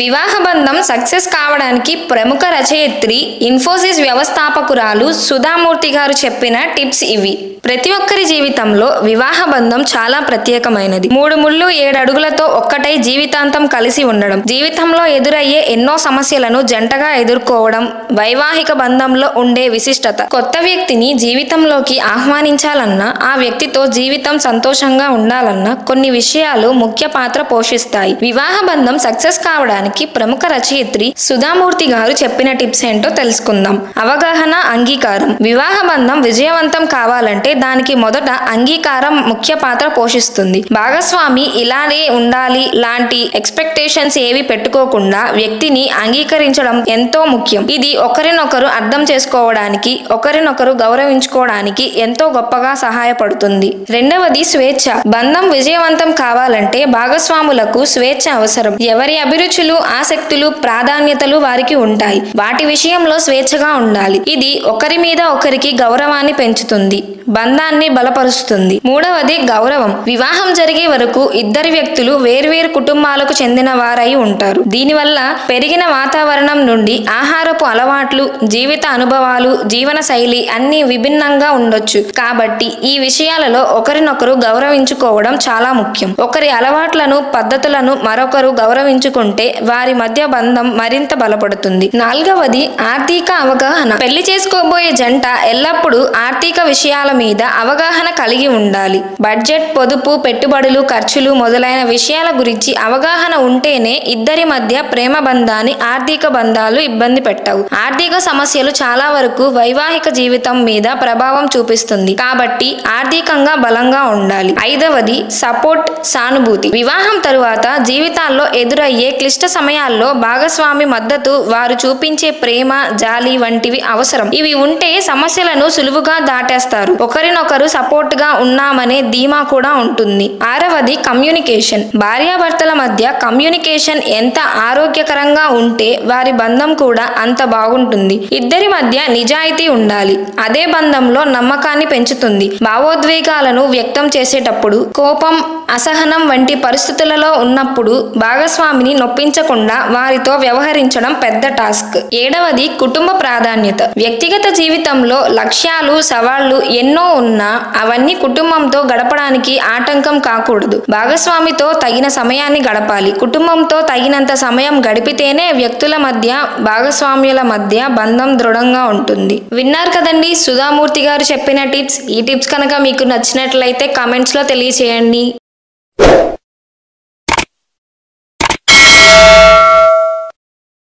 వివాహ బంధం సక్సెస్ కావడానికి ప్రముఖ రచయిత్రి, ఇన్ఫోసిస్ వ్యవస్థాపకురాలు సుధామూర్తి గారు చెప్పిన టిప్స్ ఇవి. ప్రతి ఒక్కరి జీవితంలో వివాహ బంధం చాలా ప్రత్యేకమైనది. 3 ముళ్ళు 7 అడుగులతో ఒక్కటై జీవితాంతం కలిసి ఉండడం, జీవితంలో ఎదురయ్యే ఎన్నో సమస్యలను జంటగా ఎదుర్కోవడం వైవాహిక బంధంలో ఉండే విశిష్టత. కొత్త వ్యక్తిని జీవితంలోకి ఆహ్వానించాలన్నా, ఆ వ్యక్తితో జీవితం సంతోషంగా ఉండాలన్నా కొన్ని విషయాలు ముఖ్య పాత్ర పోషిస్తాయి. వివాహ బంధం సక్సెస్ కావడానికి ప్రముఖ రచయిత్రి సుధామూర్తి గారు చెప్పిన టిప్స్ ఏంటో తెలుసుకుందాం. అవగాహన, అంగీకారం. వివాహ బంధం విజయవంతం కావాలంటే దానికి మొదట అంగీకారం ముఖ్య పాత్ర పోషిస్తుంది. భాగస్వామి ఇలానే ఉండాలి లాంటి ఎక్స్పెక్టేషన్స్ ఏవి పెట్టుకోకుండా వ్యక్తిని అంగీకరించడం ఎంతో ముఖ్యం. ఇది ఒకరినొకరు అర్థం చేసుకోవడానికి, ఒకరినొకరు గౌరవించుకోవడానికి ఎంతో గొప్పగా సహాయపడుతుంది. రెండవది స్వేచ్ఛ. బంధం విజయవంతం కావాలంటే భాగస్వాములకు స్వేచ్ఛ అవసరం. ఎవరి అభిరుచులు, ఆసక్తులు, ప్రాధాన్యతలు వారికి ఉంటాయి. వాటి విషయంలో స్వేచ్ఛగా ఉండాలి. ఇది ఒకరి మీద ఒకరికి గౌరవాన్ని పెంచుతుంది, బంధాన్ని బలపరుస్తుంది. మూడవది గౌరవం. వివాహం జరిగే వరకు ఇద్దరి వ్యక్తులు వేర్వేరు కుటుంబాలకు చెందిన వారై ఉంటారు. దీనివల్ల పెరిగిన వాతావరణం నుండి ఆహారపు అలవాట్లు, జీవిత అనుభవాలు, జీవన శైలి అన్ని విభిన్నంగా ఉండొచ్చు. కాబట్టి ఈ విషయాలలో ఒకరినొకరు గౌరవించుకోవడం చాలా ముఖ్యం. ఒకరి అలవాట్లను, పద్ధతులను మరొకరు గౌరవించుకుంటే వారి మధ్య బంధం మరింత బలపడుతుంది. నాలుగవది ఆర్థిక అవగాహన. పెళ్లి చేసుకోబోయే జంట ఎల్లప్పుడూ ఆర్థిక విషయాల మీద అవగాహన కలిగి ఉండాలి. బడ్జెట్, పొదుపు, పెట్టుబడులు, ఖర్చులు మొదలైన విషయాల గురించి అవగాహన ఉంటేనే ఇద్దరి మధ్య ప్రేమ బంధాన్ని ఆర్థిక బంధాలు ఇబ్బంది పెట్టవు. ఆర్థిక సమస్యలు చాలా వరకు వైవాహిక జీవితం మీద ప్రభావం చూపిస్తుంది. కాబట్టి ఆర్థికంగా బలంగా ఉండాలి. ఐదవది సపోర్ట్, సానుభూతి. వివాహం తరువాత జీవితాల్లో ఎదురయ్యే క్లిష్ట సమయాల్లో భాగస్వామి మద్దతు, వారు చూపించే ప్రేమ, జాలి వంటివి అవసరం. ఇవి ఉంటే సమస్యలను సులువుగా దాటేస్తారు. ఒకరినొకరు సపోర్ట్ గా ఉన్నామనే ధీమా కూడా ఉంటుంది. ఆరవది కమ్యూనికేషన్. భార్యాభర్తల మధ్య కమ్యూనికేషన్ ఎంత ఆరోగ్యకరంగా ఉంటే వారి బంధం కూడా అంత బాగుంటుంది. ఇద్దరి మధ్య నిజాయితీ ఉండాలి. అదే బంధంలో నమ్మకాన్ని పెంచుతుంది. భావోద్వేగాలను వ్యక్తం చేసేటప్పుడు, కోపం, అసహనం వంటి పరిస్థితులలో ఉన్నప్పుడు భాగస్వామిని నొప్పించకుండా వారితో వ్యవహరించడం పెద్ద టాస్క్. ఏడవది కుటుంబ ప్రాధాన్యత. వ్యక్తిగత జీవితంలో లక్ష్యాలు, సవాళ్లు ఎన్నో ఉన్నా అవన్నీ కుటుంబంతో గడపడానికి ఆటంకం కాకూడదు. భాగస్వామితో తగిన సమయాన్ని గడపాలి. కుటుంబంతో తగినంత సమయం గడిపితేనే వ్యక్తుల మధ్య, భాగస్వామ్యుల మధ్య బంధం దృఢంగా ఉంటుంది. విన్నారు కదండి సుధామూర్తి గారు చెప్పిన టిప్స్. ఈ టిప్స్ కనుక మీకు నచ్చినట్లయితే కామెంట్స్ లో తెలియచేయండి.